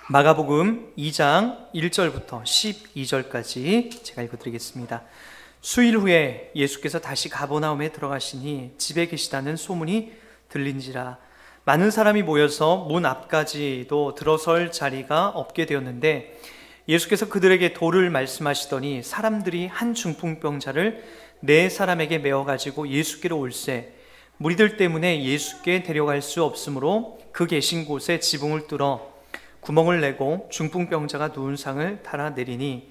마가복음 2장 1절부터 12절까지 제가 읽어드리겠습니다. 수일 후에 예수께서 다시 가버나움에 들어가시니 집에 계시다는 소문이 들린지라 많은 사람이 모여서 문 앞까지도 들어설 자리가 없게 되었는데 예수께서 그들에게 도를 말씀하시더니 사람들이 한 중풍병자를 네 사람에게 메어가지고 예수께로 올세 무리들 때문에 예수께 데려갈 수 없으므로 그 계신 곳에 지붕을 뚫어 구멍을 내고 중풍병자가 누운 상을 달아내리니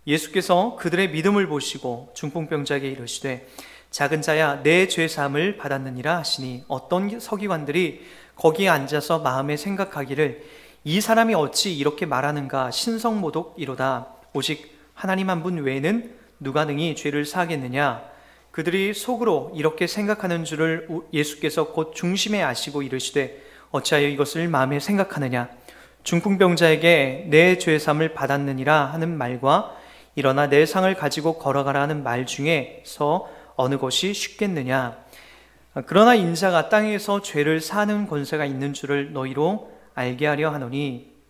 예수께서 그들의 믿음을 보시고 중풍병자에게 이르시되 작은 자야 내 죄 사함을 받았느니라 하시니 어떤 서기관들이 거기에 앉아서 마음에 생각하기를 이 사람이 어찌 이렇게 말하는가 신성모독이로다 오직 하나님 한 분 외에는 누가 능히 죄를 사하겠느냐 그들이 속으로 이렇게 생각하는 줄을 예수께서 곧 중심에 아시고 이르시되 어찌하여 이것을 마음에 생각하느냐 중풍병자에게 내 죄삼을 받았느니라 하는 말과 일어나 내 상을 가지고 걸어가라 하는 말 중에서 어느 것이 쉽겠느냐 그러나 인자가 땅에서 죄를 사하는 권세가 있는 줄을 너희로 알게 하려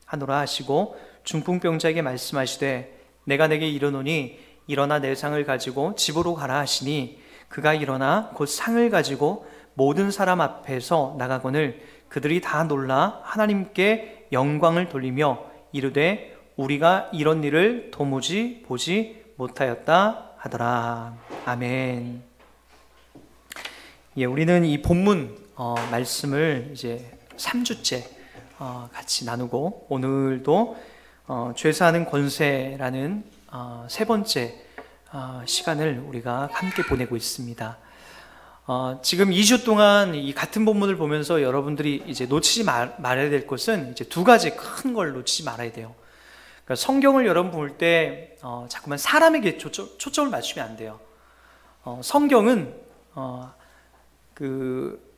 하노라 하시고 중풍병자에게 말씀하시되 내가 내게 이르노니 일어나 내 상을 가지고 집으로 가라 하시니 그가 일어나 곧 상을 가지고 모든 사람 앞에서 나가거늘 그들이 다 놀라 하나님께 영광을 돌리며 이르되 우리가 이런 일을 도무지 보지 못하였다 하더라. 아멘. 예, 우리는 이 본문 말씀을 이제 3주째 같이 나누고 오늘도 죄사하는 권세라는 세 번째 시간을 우리가 함께 보내고 있습니다. 지금 2주 동안 이 같은 본문을 보면서 여러분들이 이제 놓치지 말아야 될 것은 이제 두 가지 큰 걸 놓치지 말아야 돼요. 그러니까 성경을 여러분 볼 때 자꾸만 사람에게 초점을 맞추면 안 돼요. 성경은 그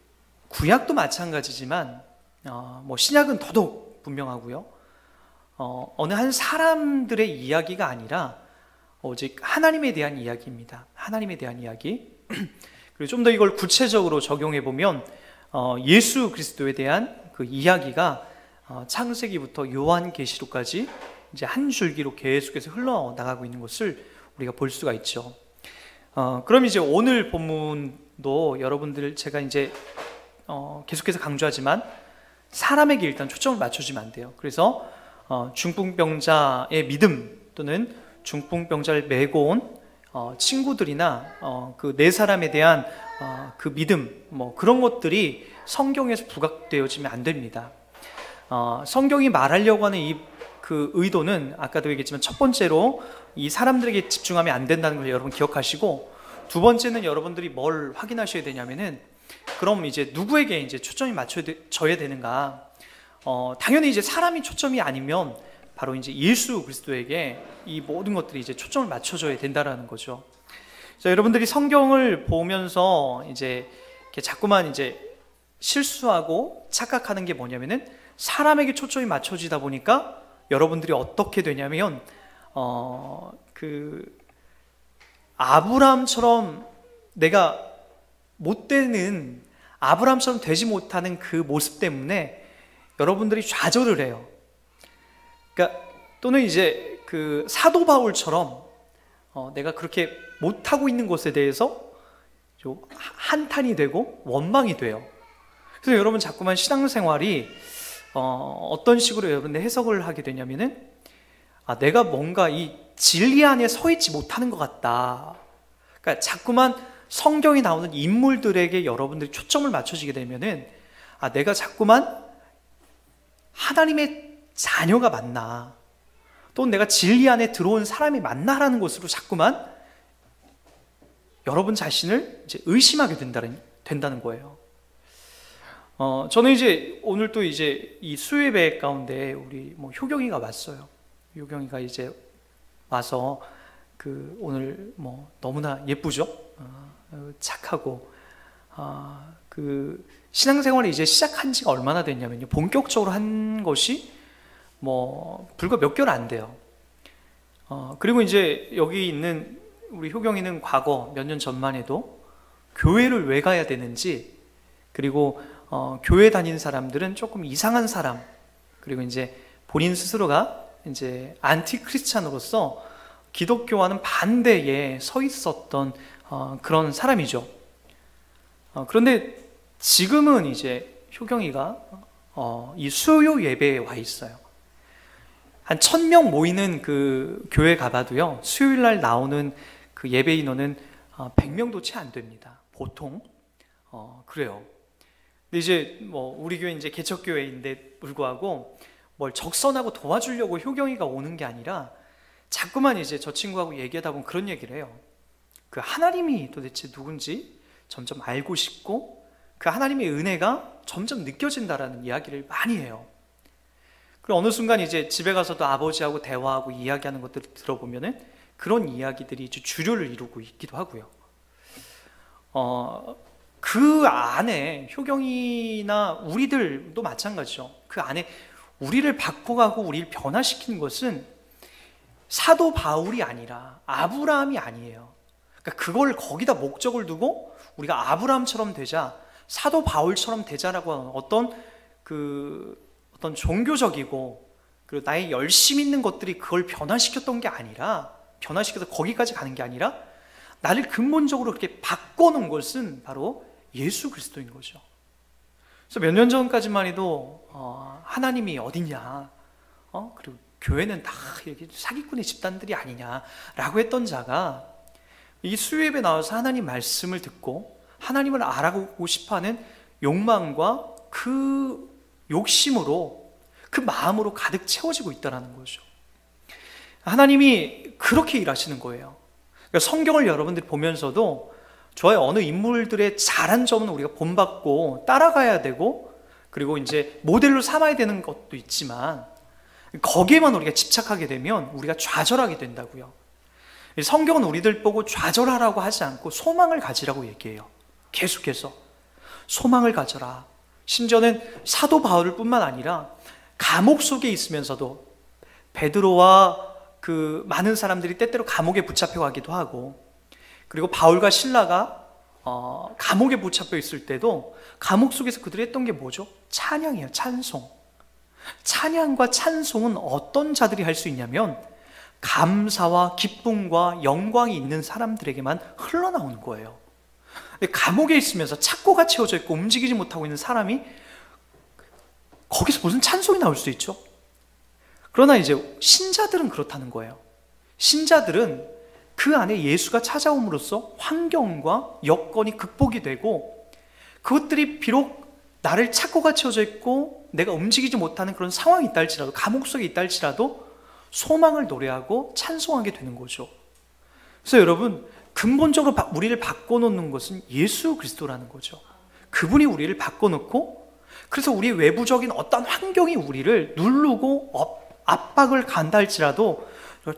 구약도 마찬가지지만 뭐 신약은 더더욱 분명하고요. 어느 한 사람들의 이야기가 아니라 오직 하나님에 대한 이야기입니다. 하나님에 대한 이야기. 그리고 좀 더 이걸 구체적으로 적용해 보면 예수 그리스도에 대한 그 이야기가 창세기부터 요한계시록까지 이제 한 줄기로 계속해서 흘러나가고 있는 것을 우리가 볼 수가 있죠. 그럼 이제 오늘 본문도 여러분들 제가 이제 계속해서 강조하지만 사람에게 일단 초점을 맞춰주면 안 돼요. 그래서 중풍병자의 믿음 또는 중풍병자를 메고 온 친구들이나 그 네 사람에 대한 그 믿음 뭐 그런 것들이 성경에서 부각되어지면 안 됩니다. 성경이 말하려고 하는 그 의도는 아까도 얘기했지만 첫 번째로 이 사람들에게 집중하면 안 된다는 걸 여러분 기억하시고 두 번째는 여러분들이 뭘 확인하셔야 되냐면은 그럼 이제 누구에게 이제 초점이 맞춰져야 되는가? 당연히 이제 사람이 초점이 아니면 바로 이제 예수 그리스도에게 이 모든 것들이 이제 초점을 맞춰줘야 된다라는 거죠. 그래서 여러분들이 성경을 보면서 이제 이렇게 자꾸만 이제 실수하고 착각하는 게 뭐냐면은 사람에게 초점이 맞춰지다 보니까 여러분들이 어떻게 되냐면 그 아브라함처럼 내가 못 되는 아브라함처럼 되지 못하는 그 모습 때문에 여러분들이 좌절을 해요. 그러니까 또는 이제 그 사도 바울처럼 내가 그렇게 못하고 있는 것에 대해서 좀 한탄이 되고 원망이 돼요. 그래서 여러분 자꾸만 신앙생활이 어떤 식으로 여러분들 해석을 하게 되냐면은 내가 뭔가 이 진리 안에 서 있지 못하는 것 같다. 그러니까 자꾸만 성경에 나오는 인물들에게 여러분들이 초점을 맞춰지게 되면은 내가 자꾸만 하나님의 자녀가 맞나 또 내가 진리 안에 들어온 사람이 맞나라는 것으로 자꾸만 여러분 자신을 이제 의심하게 된다는 거예요. 저는 이제 오늘 또 이제 이 수요예배 가운데 우리 뭐 효경이가 왔어요. 효경이가 이제 와서 그 오늘 뭐 너무나 예쁘죠? 착하고 그 신앙생활이 이제 시작한 지가 얼마나 됐냐면요. 본격적으로 한 것이 뭐 불과 몇 개월 안 돼요. 그리고 이제 여기 있는 우리 효경이는 과거 몇 년 전만 해도 교회를 왜 가야 되는지 그리고 교회 다니는 사람들은 조금 이상한 사람 그리고 이제 본인 스스로가 이제 안티크리스찬으로서 기독교와는 반대에 서 있었던 그런 사람이죠. 그런데 지금은 이제 효경이가 이 수요 예배에 와 있어요. 한 1000명 모이는 그 교회 가봐도요, 수요일 날 나오는 그 예배 인원은 100명도 채 안 됩니다. 보통 그래요. 근데 이제 뭐 우리 교회 이제 개척교회인데 불구하고 뭘 적선하고 도와주려고 효경이가 오는 게 아니라 자꾸만 이제 저 친구하고 얘기하다 보면 그런 얘기를 해요. 그 하나님이 도대체 누군지 점점 알고 싶고 그 하나님의 은혜가 점점 느껴진다라는 이야기를 많이 해요. 그리고 어느 순간 이제 집에 가서도 아버지하고 대화하고 이야기하는 것들을 들어보면은 그런 이야기들이 주류를 이루고 있기도 하고요. 그 안에 효경이나 우리들도 마찬가지죠. 그 안에 우리를 바꿔가고 우리를 변화시키는 것은 사도 바울이 아니라 아브라함이 아니에요. 그러니까 그걸 거기다 목적을 두고 우리가 아브라함처럼 되자, 사도 바울처럼 되자라고 하는 어떤 종교적이고 그리고 나의 열심 있는 것들이 그걸 변화시켰던 게 아니라, 변화시켜서 거기까지 가는 게 아니라 나를 근본적으로 그렇게 바꿔놓은 것은 바로 예수 그리스도인 거죠. 그래서 몇 년 전까지만 해도 하나님이 어디냐, 그리고 교회는 다 사기꾼의 집단들이 아니냐라고 했던 자가 이 수요예배 나와서 하나님 말씀을 듣고 하나님을 알아보고 싶어하는 욕망과 그 욕심으로, 그 마음으로 가득 채워지고 있다는 거죠. 하나님이 그렇게 일하시는 거예요. 그러니까 성경을 여러분들이 보면서도 좋아요, 어느 인물들의 잘한 점은 우리가 본받고 따라가야 되고 그리고 이제 모델로 삼아야 되는 것도 있지만 거기에만 우리가 집착하게 되면 우리가 좌절하게 된다고요. 성경은 우리들 보고 좌절하라고 하지 않고 소망을 가지라고 얘기해요. 계속해서 소망을 가져라. 심지어는 사도 바울 뿐만 아니라 감옥 속에 있으면서도 베드로와 그 많은 사람들이 때때로 감옥에 붙잡혀 가기도 하고, 그리고 바울과 실라가 감옥에 붙잡혀 있을 때도 감옥 속에서 그들이 했던 게 뭐죠? 찬양이에요. 찬송. 찬양과 찬송은 어떤 자들이 할 수 있냐면 감사와 기쁨과 영광이 있는 사람들에게만 흘러나오는 거예요. 감옥에 있으면서 착고가 채워져 있고 움직이지 못하고 있는 사람이 거기서 무슨 찬송이 나올 수 있죠? 그러나 이제 신자들은 그렇다는 거예요. 신자들은 그 안에 예수가 찾아옴으로써 환경과 여건이 극복이 되고 그것들이 비록 나를 착고가 채워져 있고 내가 움직이지 못하는 그런 상황이 있다 할지라도, 감옥 속에 있다 할지라도 소망을 노래하고 찬송하게 되는 거죠. 그래서 여러분, 근본적으로 우리를 바꿔놓는 것은 예수 그리스도라는 거죠. 그분이 우리를 바꿔놓고, 그래서 우리 외부적인 어떤 환경이 우리를 누르고 압박을 간다 할지라도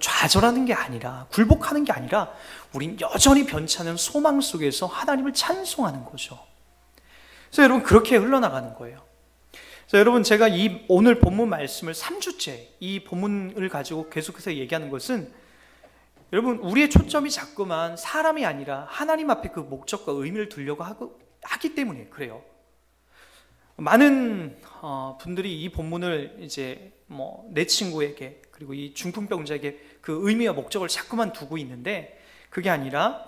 좌절하는 게 아니라, 굴복하는 게 아니라 우린 여전히 변치 않은 소망 속에서 하나님을 찬송하는 거죠. 그래서 여러분, 그렇게 흘러나가는 거예요. 그래서 여러분, 제가 이 오늘 본문 말씀을 3주째 이 본문을 가지고 계속해서 얘기하는 것은, 여러분, 우리의 초점이 자꾸만 사람이 아니라 하나님 앞에 그 목적과 의미를 두려고 하기 때문에 그래요. 많은 분들이 이 본문을 이제 내 친구에게, 그리고 이 중풍병자에게 그 의미와 목적을 자꾸만 두고 있는데, 그게 아니라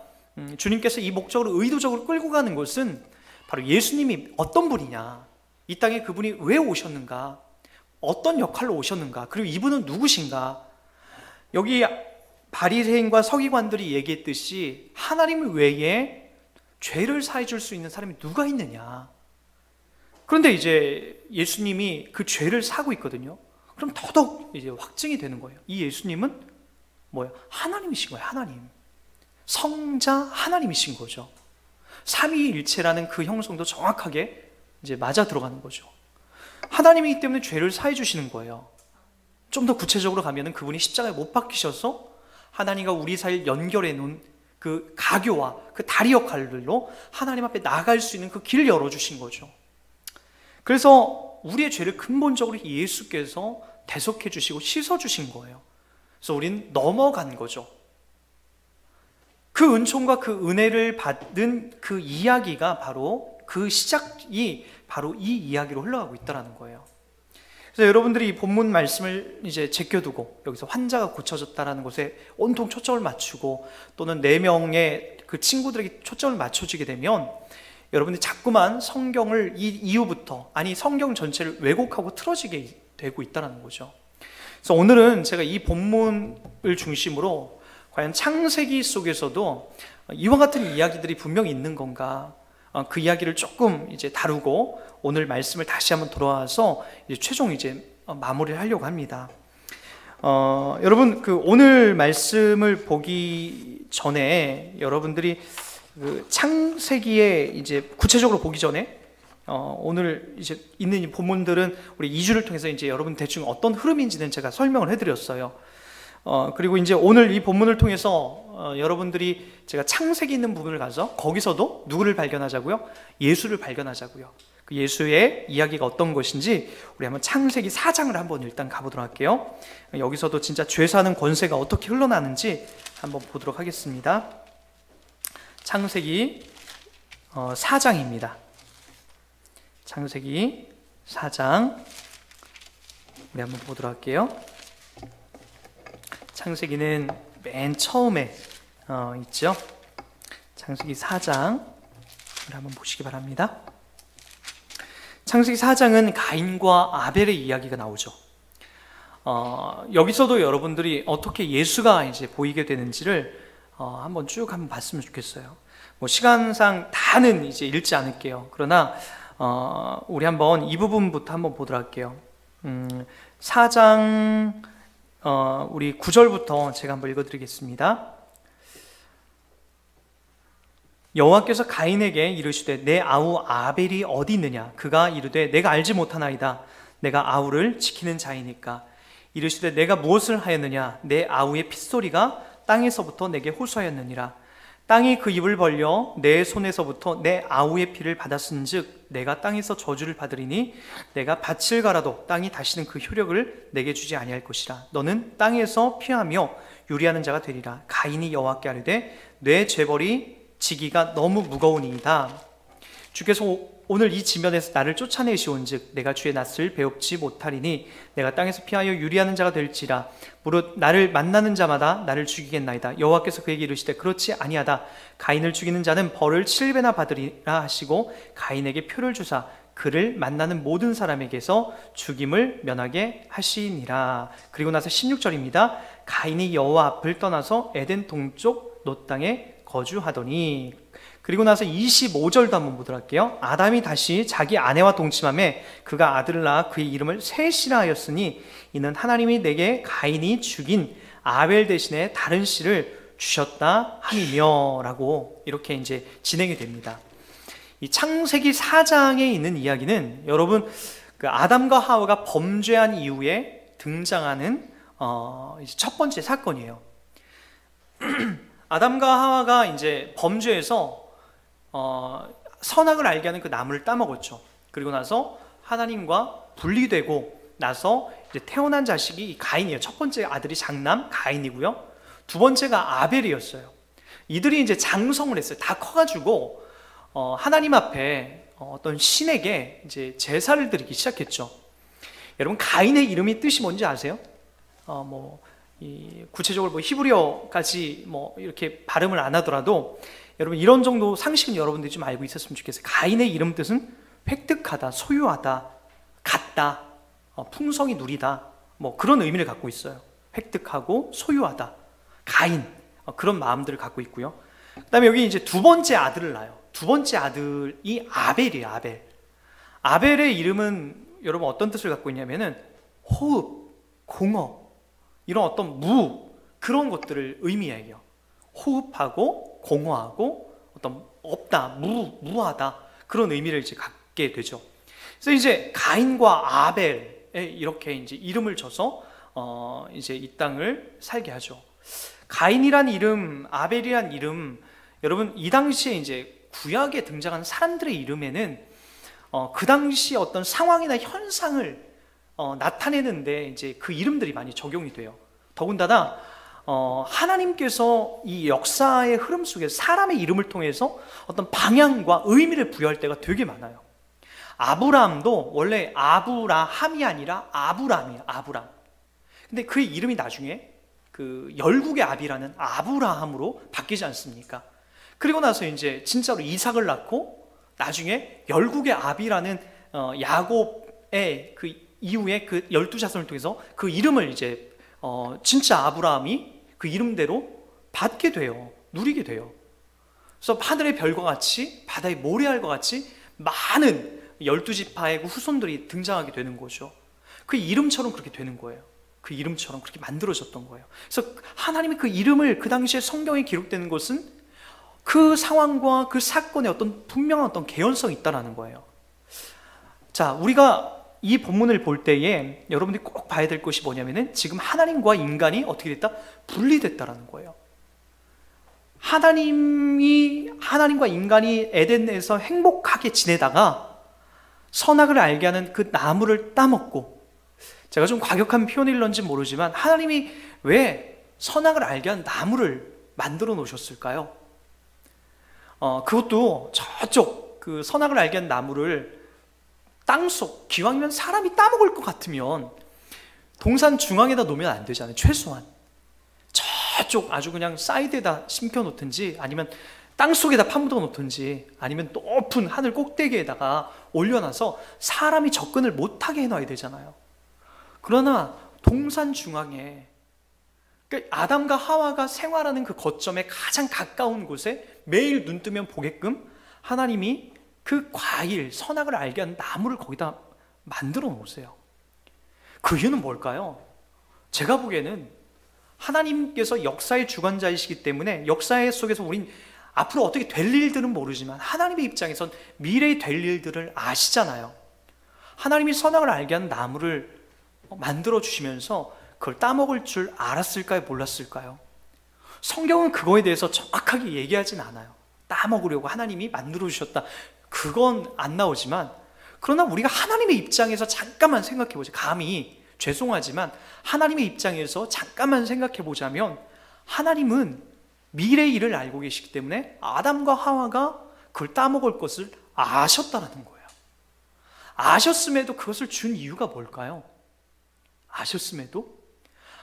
주님께서 이 목적으로 의도적으로 끌고 가는 것은 바로 예수님이 어떤 분이냐, 이 땅에 그분이 왜 오셨는가, 어떤 역할로 오셨는가, 그리고 이분은 누구신가. 여기 바리새인과 서기관들이 얘기했듯이 하나님 외에 죄를 사해 줄 수 있는 사람이 누가 있느냐. 그런데 이제 예수님이 그 죄를 사고 있거든요. 그럼 더더욱 이제 확증이 되는 거예요. 이 예수님은 뭐예요? 하나님이신 거예요. 하나님. 성자 하나님이신 거죠. 삼위일체라는 그 형성도 정확하게 이제 맞아 들어가는 거죠. 하나님이기 때문에 죄를 사해 주시는 거예요. 좀 더 구체적으로 가면은 그분이 십자가에 못 박히셔서 하나님과 우리 사이를 연결해 놓은 그 가교와 그 다리 역할들로 하나님 앞에 나갈 수 있는 그 길을 열어주신 거죠. 그래서 우리의 죄를 근본적으로 예수께서 대속해 주시고 씻어 주신 거예요. 그래서 우린 넘어간 거죠. 그 은총과 그 은혜를 받은 그 이야기가 바로, 그 시작이 바로 이 이야기로 흘러가고 있다는 거예요. 그래서 여러분들이 이 본문 말씀을 이제 제껴두고 여기서 환자가 고쳐졌다라는 것에 온통 초점을 맞추고 또는 4명의 그 친구들에게 초점을 맞춰지게 되면 여러분들이 자꾸만 성경을 이 이후부터 아니 성경 전체를 왜곡하고 틀어지게 되고 있다는 거죠. 그래서 오늘은 제가 이 본문을 중심으로 과연 창세기 속에서도 이와 같은 이야기들이 분명히 있는 건가, 그 이야기를 조금 이제 다루고 오늘 말씀을 다시 한번 돌아와서 이제 최종 이제 마무리를 하려고 합니다. 여러분 그 오늘 말씀을 보기 전에 여러분들이 그 창세기에 이제 구체적으로 보기 전에 오늘 이제 있는 이 본문들은 우리 2주를 통해서 이제 여러분 대충 어떤 흐름인지는 제가 설명을 해드렸어요. 그리고 이제 오늘 이 본문을 통해서 여러분들이 제가 창세기 있는 부분을 가서 거기서도 누구를 발견하자고요? 예수를 발견하자고요. 그 예수의 이야기가 어떤 것인지 우리 한번 창세기 4장을 한번 일단 가보도록 할게요. 여기서도 진짜 죄사하는 권세가 어떻게 흘러나는지 한번 보도록 하겠습니다. 창세기 4장입니다. 창세기 4장 우리 한번 보도록 할게요. 창세기는 맨 처음에 있죠. 창세기 4장 우리 한번 보시기 바랍니다. 창세기 4장은 가인과 아벨의 이야기가 나오죠. 여기서도 여러분들이 어떻게 예수가 이제 보이게 되는지를 한번 쭉 한번 봤으면 좋겠어요. 뭐 시간상 다는 이제 읽지 않을게요. 그러나 우리 한번 이 부분부터 한번 보도록 할게요. 4장 우리 9절부터 제가 한번 읽어드리겠습니다. 여호와께서 가인에게 이르시되 내 아우 아벨이 어디 있느냐? 그가 이르되 내가 알지 못하나이다. 내가 아우를 지키는 자이니까. 이르시되 내가 무엇을 하였느냐? 내 아우의 핏소리가 땅에서부터 내게 호소하였느니라. 땅이 그 입을 벌려 내 손에서부터 내 아우의 피를 받았은즉 내가 땅에서 저주를 받으리니 내가 밭을 갈아도 땅이 다시는 그 효력을 내게 주지 아니할 것이라. 너는 땅에서 피하며 유리하는 자가 되리라. 가인이 여호와께 아뢰되 내 죄벌이 지기가 너무 무거우니이다. 주께서 오늘 이 지면에서 나를 쫓아내시온즉 내가 주의 낯을 배웁지 못하리니 내가 땅에서 피하여 유리하는 자가 될지라. 무릇 나를 만나는 자마다 나를 죽이겠나이다. 여호와께서 그에게 이르시되 그렇지 아니하다. 가인을 죽이는 자는 벌을 7배나 받으리라 하시고 가인에게 표를 주사 그를 만나는 모든 사람에게서 죽임을 면하게 하시니라. 그리고 나서 16절입니다. 가인이 여호와 앞을 떠나서 에덴 동쪽 놋 땅에 거주하더니. 그리고 나서 25절도 한번 보도록 할게요. 아담이 다시 자기 아내와 동침하매 그가 아들을 낳아 그의 이름을 셋이라 하였으니 이는 하나님이 내게 가인이 죽인 아벨 대신에 다른 씨를 주셨다 함이며 라고 이렇게 이제 진행이 됩니다. 이 창세기 4장에 있는 이야기는 여러분 그 아담과 하와가 범죄한 이후에 등장하는 이제 첫 번째 사건이에요. 아담과 하와가 이제 범죄해서 선악을 알게 하는 그 나무를 따먹었죠. 그리고 나서 하나님과 분리되고 나서 이제 태어난 자식이 이 가인이에요. 첫 번째 아들이 장남 가인이고요. 두 번째가 아벨이었어요. 이들이 이제 장성을 했어요. 다 커가지고 하나님 앞에 어떤 신에게 이제 제사를 드리기 시작했죠. 여러분 가인의 이름이 뜻이 뭔지 아세요? 구체적으로 뭐 히브리어까지 뭐 이렇게 발음을 안 하더라도 여러분 이런 정도 상식은 여러분들이 좀 알고 있었으면 좋겠어요. 가인의 이름 뜻은 획득하다, 소유하다, 갖다, 풍성히 누리다, 뭐 그런 의미를 갖고 있어요. 획득하고 소유하다, 가인, 그런 마음들을 갖고 있고요. 그 다음에 여기 이제 두 번째 아들을 낳아요. 두 번째 아들이 아벨이에요. 아벨. 아벨의 이름은 여러분 어떤 뜻을 갖고 있냐면은 호흡, 공허, 이런 어떤 그런 것들을 의미해요. 호흡하고 공허하고 어떤 없다, 무하다, 그런 의미를 이제 갖게 되죠. 그래서 이제 가인과 아벨에 이렇게 이제 이름을 줘서 이제 이 땅을 살게 하죠. 가인이란 이름, 아벨이란 이름, 여러분 이 당시에 이제 구약에 등장한 사람들의 이름에는 그 당시 어떤 상황이나 현상을 나타내는데 이제 그 이름들이 많이 적용이 돼요. 더군다나 하나님께서 이 역사의 흐름 속에서 사람의 이름을 통해서 어떤 방향과 의미를 부여할 때가 되게 많아요. 아브라함도 원래 아브라함이 아니라 아브람이에요. 아브람. 근데 그의 이름이 나중에 그 열국의 아비라는 아브라함으로 바뀌지 않습니까? 그리고 나서 이제 진짜로 이삭을 낳고 나중에 열국의 아비라는 야곱의 그 이후에 그 12자손을 통해서 그 이름을 이제 진짜 아브라함이 그 이름대로 받게 돼요. 누리게 돼요. 그래서 하늘의 별과 같이 바다의 모래알과 같이 많은 12지파의 후손들이 등장하게 되는 거죠. 그 이름처럼 그렇게 되는 거예요. 그 이름처럼 그렇게 만들어졌던 거예요. 그래서 하나님이 그 이름을 그 당시에 성경에 기록되는 것은 그 상황과 그 사건에 어떤 분명한 어떤 개연성이 있다는 거예요. 자, 우리가 이 본문을 볼 때에 여러분들이 꼭 봐야 될 것이 뭐냐면은 지금 하나님과 인간이 어떻게 됐다? 분리됐다라는 거예요. 하나님과 인간이 에덴에서 행복하게 지내다가 선악을 알게 하는 그 나무를 따먹고, 제가 좀 과격한 표현일런지 모르지만 하나님이 왜 선악을 알게 하는 나무를 만들어 놓으셨을까요? 그것도 저쪽 그 선악을 알게 하는 나무를 땅속, 기왕이면 사람이 따먹을 것 같으면 동산 중앙에다 놓으면 안 되잖아요. 최소한 저쪽 아주 그냥 사이드에다 심겨 놓든지, 아니면 땅속에다 파묻어 놓든지, 아니면 높은 하늘 꼭대기에다가 올려놔서 사람이 접근을 못하게 해놔야 되잖아요. 그러나 동산 중앙에, 그러니까 아담과 하와가 생활하는 그 거점에 가장 가까운 곳에 매일 눈 뜨면 보게끔 하나님이 그 과일, 선악을 알게 하는 나무를 거기다 만들어 놓으세요. 그 이유는 뭘까요? 제가 보기에는 하나님께서 역사의 주관자이시기 때문에 역사 속에서 우린 앞으로 어떻게 될 일들은 모르지만 하나님의 입장에선 미래에 될 일들을 아시잖아요. 하나님이 선악을 알게 하는 나무를 만들어 주시면서 그걸 따먹을 줄 알았을까요? 몰랐을까요? 성경은 그거에 대해서 정확하게 얘기하진 않아요. 따먹으려고 하나님이 만들어 주셨다, 그건 안 나오지만, 그러나 우리가 하나님의 입장에서 잠깐만 생각해 보자. 감히 죄송하지만 하나님의 입장에서 잠깐만 생각해 보자면 하나님은 미래의 일을 알고 계시기 때문에 아담과 하와가 그걸 따먹을 것을 아셨다라는 거예요. 아셨음에도 그것을 준 이유가 뭘까요? 아셨음에도?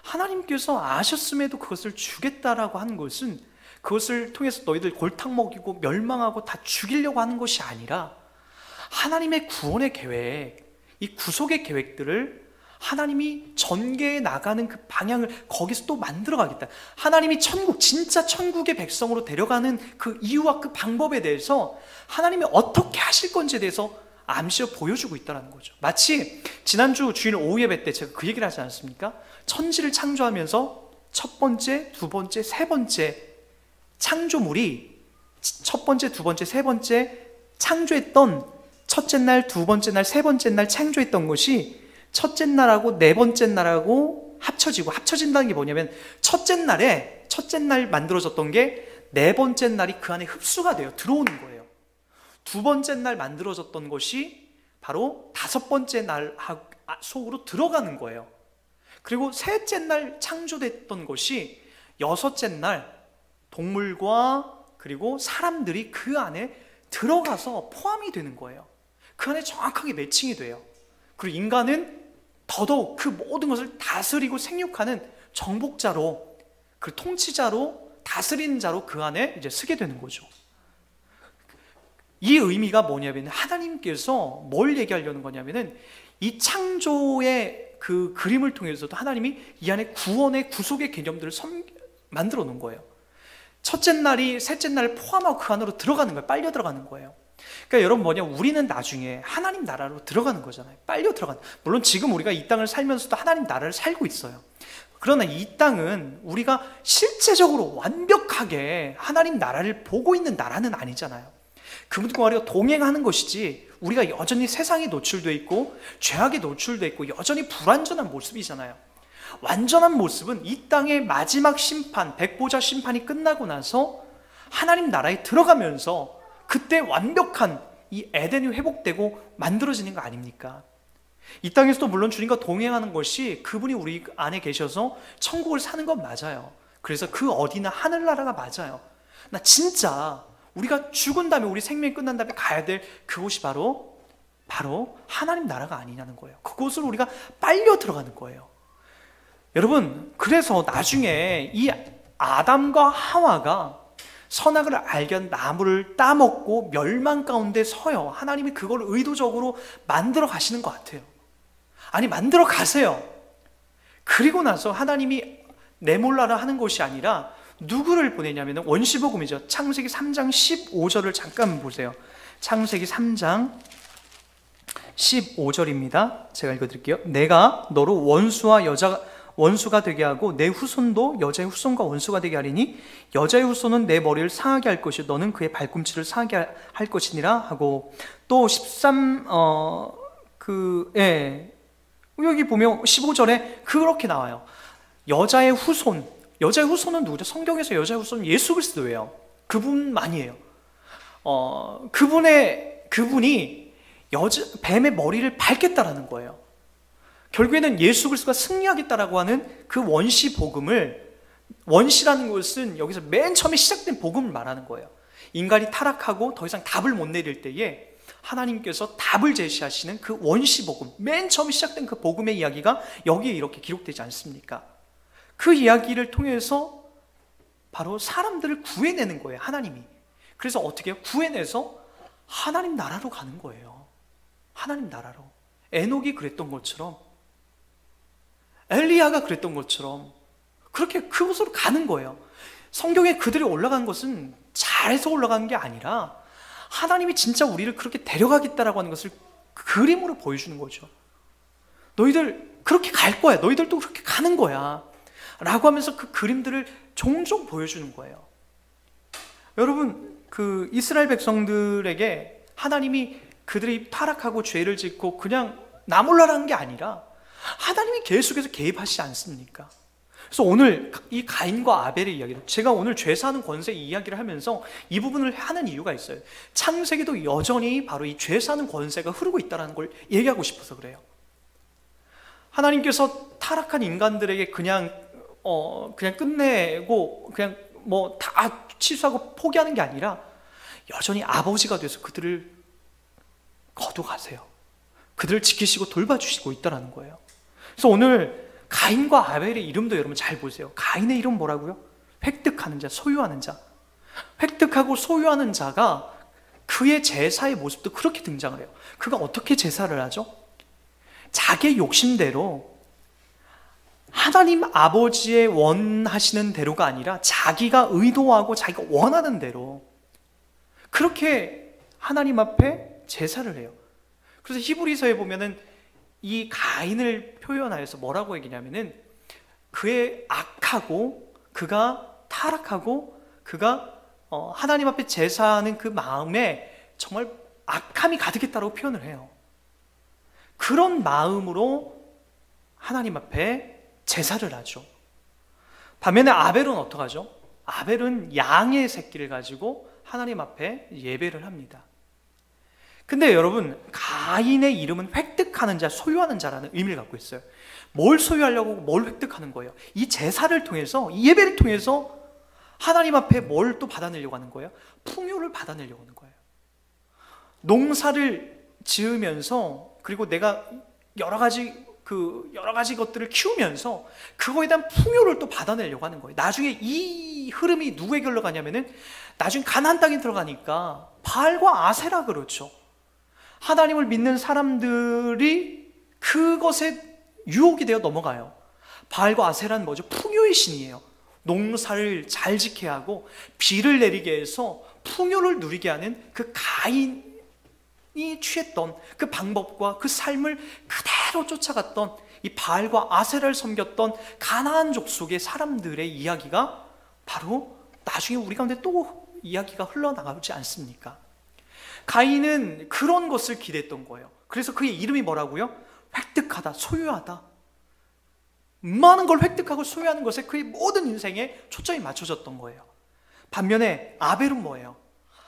하나님께서 아셨음에도 그것을 주겠다라고 하는 것은 그것을 통해서 너희들 골탕 먹이고 멸망하고 다 죽이려고 하는 것이 아니라 하나님의 구원의 계획, 이 구속의 계획들을 하나님이 전개해 나가는 그 방향을 거기서 또 만들어 가겠다. 하나님이 천국, 진짜 천국의 백성으로 데려가는 그 이유와 그 방법에 대해서 하나님이 어떻게 하실 건지에 대해서 암시어 보여주고 있다는 거죠. 마치 지난주 주일 오후 예배 때 제가 그 얘기를 하지 않았습니까? 천지를 창조하면서 첫 번째, 두 번째, 세 번째 창조물이, 첫 번째, 두 번째, 세 번째 창조했던 첫째 날, 두 번째 날, 세 번째 날 창조했던 것이 첫째 날하고 네 번째 날하고 합쳐진다는 게 뭐냐면 첫째 날 만들어졌던 게 네 번째 날이 그 안에 흡수가 돼요. 들어오는 거예요. 두 번째 날 만들어졌던 것이 바로 다섯 번째 날 속으로 들어가는 거예요. 그리고 셋째 날 창조됐던 것이 여섯째 날 동물과 그리고 사람들이 그 안에 들어가서 포함이 되는 거예요. 그 안에 정확하게 매칭이 돼요. 그리고 인간은 더더욱 그 모든 것을 다스리고 생육하는 정복자로, 그 통치자로, 다스리는 자로 그 안에 이제 쓰게 되는 거죠. 이 의미가 뭐냐면 하나님께서 뭘 얘기하려는 거냐면은 이 창조의 그 그림을 통해서도 하나님이 이 안에 구원의 구속의 개념들을 만들어 놓은 거예요. 첫째 날이 셋째 날을 포함하고 그 안으로 들어가는 거예요. 빨려 들어가는 거예요. 그러니까 여러분 우리는 나중에 하나님 나라로 들어가는 거잖아요. 빨려 들어가는. 물론 지금 우리가 이 땅을 살면서도 하나님 나라를 살고 있어요. 그러나 이 땅은 우리가 실제적으로 완벽하게 하나님 나라를 보고 있는 나라는 아니잖아요. 그분과 우리가 동행하는 것이지 우리가 여전히 세상에 노출되어 있고 죄악에 노출되어 있고 여전히 불완전한 모습이잖아요. 완전한 모습은 이 땅의 마지막 심판, 백보자 심판이 끝나고 나서 하나님 나라에 들어가면서 그때 완벽한 이 에덴이 회복되고 만들어지는 거 아닙니까? 이 땅에서도 물론 주님과 동행하는 것이 그분이 우리 안에 계셔서 천국을 사는 건 맞아요. 그래서 그 어디나 하늘나라가 맞아요. 나 진짜 우리가 죽은 다음에, 우리 생명이 끝난 다음에 가야 될 그곳이 바로 바로 하나님 나라가 아니냐는 거예요. 그곳을 우리가 빨려 들어가는 거예요. 여러분, 그래서 나중에 이 아담과 하와가 선악을 알게 한 나무를 따먹고 멸망 가운데 서요. 하나님이 그걸 의도적으로 만들어 가시는 것 같아요. 아니, 만들어 가세요. 그리고 나서 하나님이 내몰라라 하는 것이 아니라 누구를 보내냐면 원시복음이죠. 창세기 3장 15절을 잠깐 보세요. 창세기 3장 15절입니다. 제가 읽어드릴게요. 내가 너로 원수가 되게 하고 내 후손도 여자의 후손과 원수가 되게 하리니 여자의 후손은 내 머리를 상하게 할 것이요 너는 그의 발꿈치를 상하게 할 것이니라 하고, 또 13 여기 보면 15절에 그렇게 나와요. 여자의 후손은 누구죠? 성경에서 여자의 후손은 예수 그리스도예요. 그분만이에요. 그분이 뱀의 머리를 밟겠다라는 거예요. 결국에는 예수 그리스도가 승리하겠다라고 하는 그 원시 복음을, 원시라는 것은 여기서 맨 처음에 시작된 복음을 말하는 거예요. 인간이 타락하고 더 이상 답을 못 내릴 때에 하나님께서 답을 제시하시는 그 원시 복음, 맨 처음에 시작된 그 복음의 이야기가 여기에 이렇게 기록되지 않습니까? 그 이야기를 통해서 바로 사람들을 구해내는 거예요, 하나님이. 그래서 어떻게 해요? 구해내서 하나님 나라로 가는 거예요. 하나님 나라로. 에녹이 그랬던 것처럼, 엘리야가 그랬던 것처럼 그렇게 그곳으로 가는 거예요. 성경에 그들이 올라간 것은 잘해서 올라간 게 아니라 하나님이 진짜 우리를 그렇게 데려가겠다라고 하는 것을 그림으로 보여주는 거죠. 너희들 그렇게 갈 거야. 너희들도 그렇게 가는 거야. 라고 하면서 그 그림들을 종종 보여주는 거예요. 여러분, 그 이스라엘 백성들에게 하나님이 그들이 타락하고 죄를 짓고 그냥 나몰라라는 게 아니라 하나님이 계속해서 개입하시지 않습니까? 그래서 오늘 이 가인과 아벨의 이야기를, 제가 오늘 죄 사는 권세 이야기를 하면서 이 부분을 하는 이유가 있어요. 창세기도 여전히 바로 이 죄 사는 권세가 흐르고 있다는 걸 얘기하고 싶어서 그래요. 하나님께서 타락한 인간들에게 그냥 끝내고 그냥 뭐 다 취소하고 포기하는 게 아니라 여전히 아버지가 돼서 그들을 거두가세요. 그들을 지키시고 돌봐주시고 있다는 거예요. 그래서 오늘 가인과 아벨의 이름도 여러분 잘 보세요. 가인의 이름 뭐라고요? 획득하는 자, 소유하는 자. 획득하고 소유하는 자가 그의 제사의 모습도 그렇게 등장을 해요. 그가 어떻게 제사를 하죠? 자기의 욕심대로, 하나님 아버지의 원하시는 대로가 아니라 자기가 의도하고 자기가 원하는 대로 그렇게 하나님 앞에 제사를 해요. 그래서 히브리서에 보면은 이 가인을 표현하여서 뭐라고 얘기냐면은 그의 악하고 그가 타락하고 그가 하나님 앞에 제사하는 그 마음에 정말 악함이 가득했다고 표현을 해요. 그런 마음으로 하나님 앞에 제사를 하죠. 반면에 아벨은 어떡하죠? 아벨은 양의 새끼를 가지고 하나님 앞에 예배를 합니다. 근데 여러분, 가인의 이름은 획득하는 자, 소유하는 자라는 의미를 갖고 있어요. 뭘 소유하려고 뭘 획득하는 거예요? 이 제사를 통해서, 이 예배를 통해서 하나님 앞에 뭘 또 받아내려고 하는 거예요? 풍요를 받아내려고 하는 거예요. 농사를 지으면서, 그리고 내가 여러 가지 것들을 키우면서 그거에 대한 풍요를 또 받아내려고 하는 거예요. 나중에 이 흐름이 누구에게 흘러가냐면은 나중에 가나안 땅에 들어가니까 바알과 아세라, 그렇죠. 하나님을 믿는 사람들이 그것에 유혹이 되어 넘어가요. 바알과 아세라는 뭐죠? 풍요의 신이에요. 농사를 잘 지게 하고 비를 내리게 해서 풍요를 누리게 하는 그 가인이 취했던 그 방법과 그 삶을 그대로 쫓아갔던 이 바알과 아세라를 섬겼던 가나안 족속의 사람들의 이야기가 바로 나중에 우리 가운데 또 이야기가 흘러나가지 않습니까? 가인은 그런 것을 기대했던 거예요. 그래서 그의 이름이 뭐라고요? 획득하다, 소유하다. 많은 걸 획득하고 소유하는 것에 그의 모든 인생에 초점이 맞춰졌던 거예요. 반면에 아벨은 뭐예요?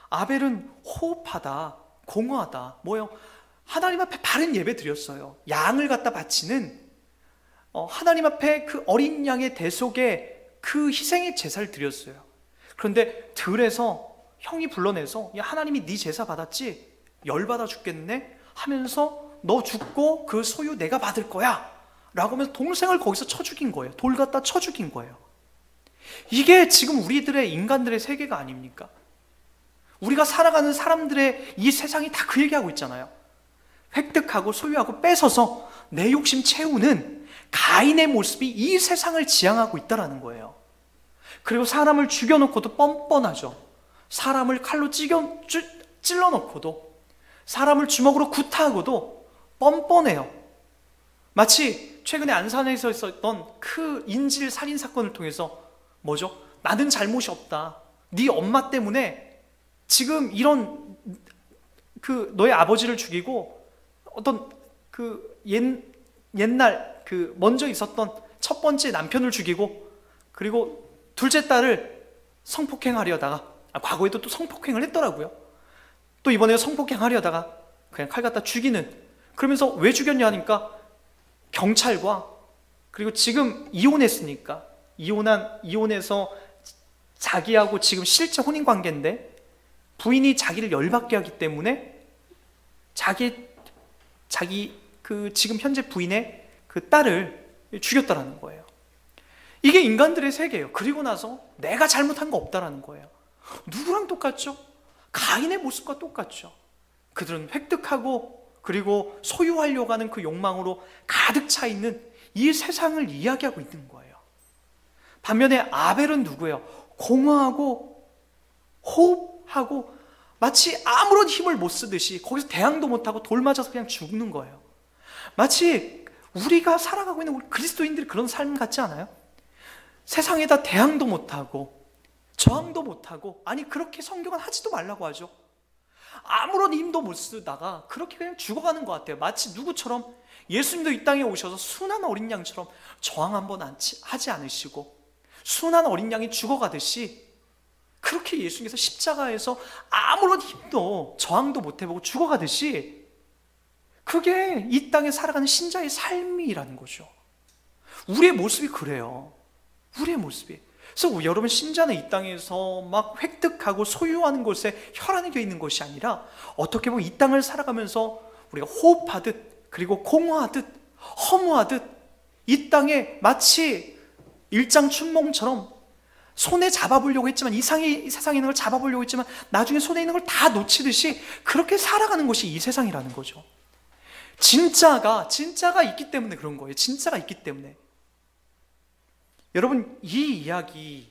아벨은 호흡하다, 공허하다. 뭐예요? 하나님 앞에 바른 예배 드렸어요. 양을 갖다 바치는, 하나님 앞에 그 어린 양의 대속에 그 희생의 제사를 드렸어요. 그런데 들에서 형이 불러내서, 야, 하나님이 네 제사 받았지? 열받아 죽겠네? 하면서 너 죽고 그 소유 내가 받을 거야 라고 하면서 동생을 거기서 쳐 죽인 거예요. 돌 갖다 쳐 죽인 거예요. 이게 지금 우리들의 인간들의 세계가 아닙니까? 우리가 살아가는 사람들의 이 세상이 다 그 얘기하고 있잖아요. 획득하고 소유하고 뺏어서 내 욕심 채우는 가인의 모습이 이 세상을 지향하고 있다는 거예요. 그리고 사람을 죽여놓고도 뻔뻔하죠. 사람을 칼로 찔러놓고도, 사람을 주먹으로 구타하고도 뻔뻔해요. 마치 최근에 안산에서 있었던 그 인질 살인 사건을 통해서 뭐죠? 나는 잘못이 없다. 네 엄마 때문에 지금 이런 너의 아버지를 죽이고 어떤 옛날 먼저 있었던 첫 번째 남편을 죽이고 그리고 둘째 딸을 성폭행하려다가 과거에도 또 성폭행을 했더라고요. 또 이번에 성폭행하려다가 그냥 칼 갖다 죽이는, 그러면서 왜 죽였냐 하니까 경찰과 그리고 지금 이혼했으니까 이혼해서 자기하고 지금 실제 혼인관계인데 부인이 자기를 열받게 하기 때문에 자기 지금 현재 부인의 그 딸을 죽였다라는 거예요. 이게 인간들의 세계예요. 그리고 나서 내가 잘못한 거 없다라는 거예요. 누구랑 똑같죠? 가인의 모습과 똑같죠. 그들은 획득하고 그리고 소유하려고 하는 그 욕망으로 가득 차 있는 이 세상을 이야기하고 있는 거예요. 반면에 아벨은 누구예요? 공허하고 호흡하고 마치 아무런 힘을 못 쓰듯이 거기서 대항도 못하고 돌 맞아서 그냥 죽는 거예요. 마치 우리가 살아가고 있는 우리 그리스도인들이 그런 삶 같지 않아요? 세상에다 대항도 못하고 저항도 못하고, 아니 그렇게 성경은 하지도 말라고 하죠. 아무런 힘도 못 쓰다가 그렇게 그냥 죽어가는 것 같아요. 마치 누구처럼 예수님도 이 땅에 오셔서 순한 어린 양처럼 저항 한번 하지 않으시고 순한 어린 양이 죽어가듯이 그렇게 예수님께서 십자가에서 아무런 힘도 저항도 못 해보고 죽어가듯이 그게 이 땅에 살아가는 신자의 삶이라는 거죠. 우리의 모습이 그래요. 우리의 모습이. 그래서 여러분, 신자는 이 땅에서 막 획득하고 소유하는 것에 혈안이 되어 있는 것이 아니라 어떻게 보면 이 땅을 살아가면서 우리가 호흡하듯 그리고 공허하듯 허무하듯 이 땅에 마치 일장춘몽처럼 손에 잡아보려고 했지만 이 세상에 있는 걸 잡아보려고 했지만 나중에 손에 있는 걸 다 놓치듯이 그렇게 살아가는 것이 이 세상이라는 거죠. 진짜가 있기 때문에 그런 거예요. 진짜가 있기 때문에. 여러분, 이 이야기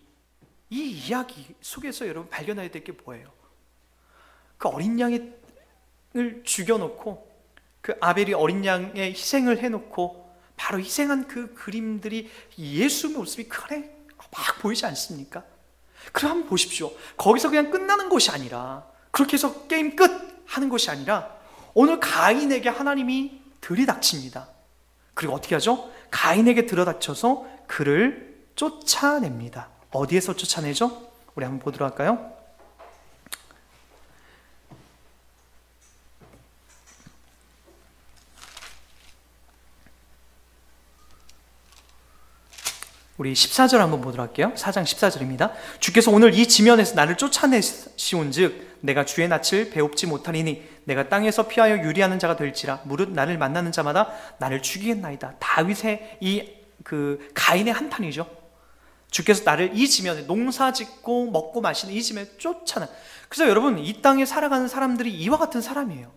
속에서 여러분 발견해야 될 게 뭐예요? 그 어린 양을 죽여놓고 그 아벨이 어린 양의 희생을 해놓고 바로 희생한 그 그림들이 예수 모습이 그래 막 보이지 않습니까? 그럼 한번 보십시오. 거기서 그냥 끝나는 것이 아니라, 그렇게 해서 게임 끝 하는 것이 아니라 오늘 가인에게 하나님이 들이닥칩니다. 그리고 어떻게 하죠? 가인에게 들이닥쳐서 그를 쫓아냅니다. 어디에서 쫓아내죠? 우리 한번 보도록 할까요? 우리 14절 한번 보도록 할게요. 4장 14절입니다. 주께서 오늘 이 지면에서 나를 쫓아내시온 즉 내가 주의 낯을 배웁지 못하리니 내가 땅에서 피하여 유리하는 자가 될지라 무릇 나를 만나는 자마다 나를 죽이겠나이다. 다윗의 그 가인의 한탄이죠. 주께서 나를 이 지면에 농사 짓고 먹고 마시는 이 지면에 쫓아내. 그래서 여러분, 이 땅에 살아가는 사람들이 이와 같은 사람이에요.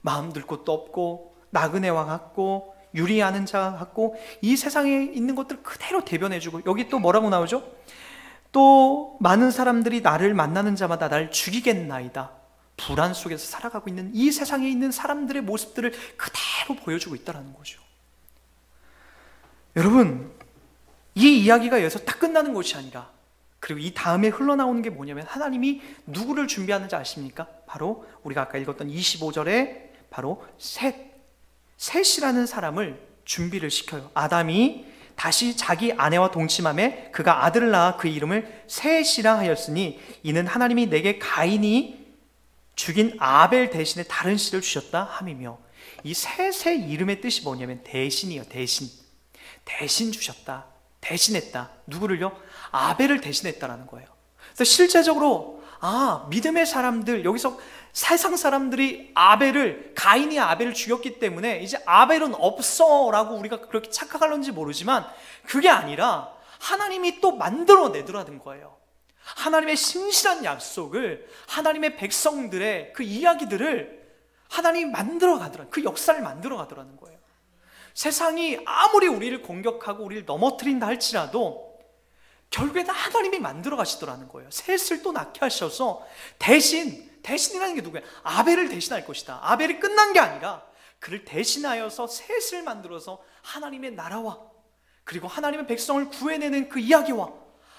마음 들 곳도 없고 나그네와 같고 유리하는 자 같고 이 세상에 있는 것들을 그대로 대변해주고, 여기 또 뭐라고 나오죠? 또 많은 사람들이 나를 만나는 자마다 나를 죽이겠나이다. 불안 속에서 살아가고 있는 이 세상에 있는 사람들의 모습들을 그대로 보여주고 있다는 거죠. 여러분, 이 이야기가 여기서 딱 끝나는 것이 아니라, 그리고 이 다음에 흘러나오는 게 뭐냐면 하나님이 누구를 준비하는지 아십니까? 바로 우리가 아까 읽었던 25절에 바로 셋이라는 사람을 준비를 시켜요. 아담이 다시 자기 아내와 동침함에 그가 아들을 낳아 그 이름을 셋이라 하였으니 이는 하나님이 내게 가인이 죽인 아벨 대신에 다른 씨를 주셨다 함이며, 이 셋의 이름의 뜻이 뭐냐면 대신이에요. 대신 주셨다. 대신했다. 누구를요? 아벨을 대신했다라는 거예요. 그래서 실제적으로 믿음의 사람들, 여기서 세상 사람들이 가인이 아벨을 죽였기 때문에 이제 아벨은 없어 라고 우리가 그렇게 착각할런지 모르지만, 그게 아니라 하나님이 또 만들어내더라는 거예요. 하나님의 신실한 약속을, 하나님의 백성들의 그 이야기들을 하나님이 만들어가더라는, 그 역사를 만들어가더라는 거예요. 세상이 아무리 우리를 공격하고 우리를 넘어뜨린다 할지라도 결국에는 하나님이 만들어 가시더라는 거예요. 셋을 또 낳게 하셔서 대신이라는 게 누구예요? 아벨을 대신할 것이다. 아벨이 끝난 게 아니라 그를 대신하여서 셋을 만들어서 하나님의 나라와, 그리고 하나님의 백성을 구해내는 그 이야기와,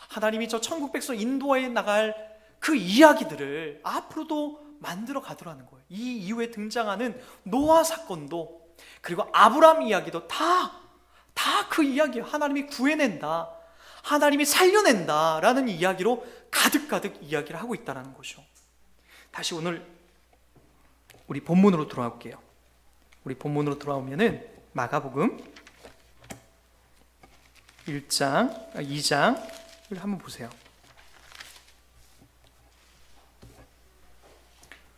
하나님이 저 천국 백성 인도해 나갈 그 이야기들을 앞으로도 만들어 가더라는 거예요. 이 이후에 등장하는 노아 사건도, 그리고 아브라함 이야기도 다 그 이야기예요. 하나님이 구해낸다, 하나님이 살려낸다라는 이야기로 가득가득 이야기를 하고 있다는 거죠. 다시 오늘 우리 본문으로 돌아올게요. 우리 본문으로 돌아오면은 마가복음 2장 한번 보세요.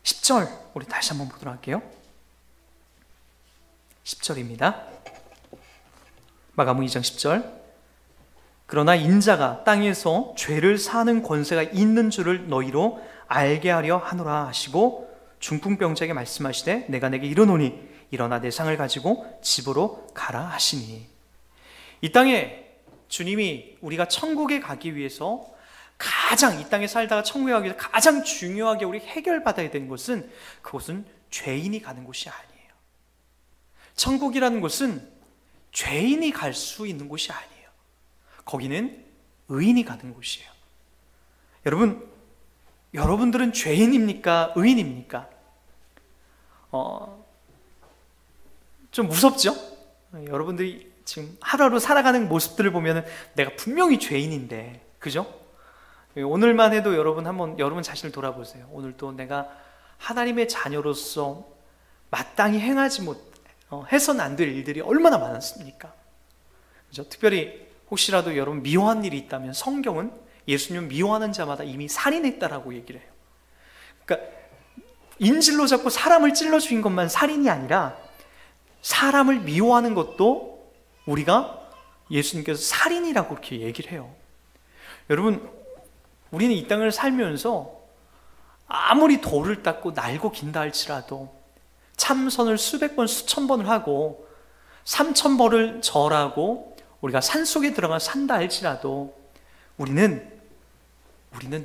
10절 우리 다시 한번 보도록 할게요. 10절입니다. 마가복음 2장 10절. 그러나 인자가 땅에서 죄를 사는 권세가 있는 줄을 너희로 알게 하려 하노라 하시고 중풍병자에게 말씀하시되 내가 내게 이르노니 일어나 내 상을 가지고 집으로 가라 하시니. 이 땅에 주님이 우리가 천국에 가기 위해서 이 땅에 살다가 천국에 가기 위해서 가장 중요하게 우리 해결받아야 되는 것은, 그것은 죄인이 가는 곳이 아니에요. 천국이라는 곳은 죄인이 갈 수 있는 곳이 아니에요. 거기는 의인이 가는 곳이에요. 여러분들은 죄인입니까? 의인입니까? 좀 무섭죠? 여러분들이 지금 하루하루 살아가는 모습들을 보면 내가 분명히 죄인인데, 그죠? 오늘만 해도 여러분 자신을 돌아보세요. 오늘도 내가 하나님의 자녀로서 마땅히 해서는 안 될 일들이 얼마나 많았습니까? 그죠? 특별히 혹시라도 여러분 미워한 일이 있다면, 성경은 예수님 미워하는 자마다 이미 살인했다라고 얘기를 해요. 그러니까 인질로 잡고 사람을 찔러 죽인 것만 살인이 아니라 사람을 미워하는 것도 예수님께서 살인이라고 그렇게 얘기를 해요. 여러분, 우리는 이 땅을 살면서 아무리 돌을 닦고 날고 긴다 할지라도, 참선을 수백 번 수천 번을 하고 3,000번을 절하고 우리가 산속에 들어가 산다 할지라도 우리는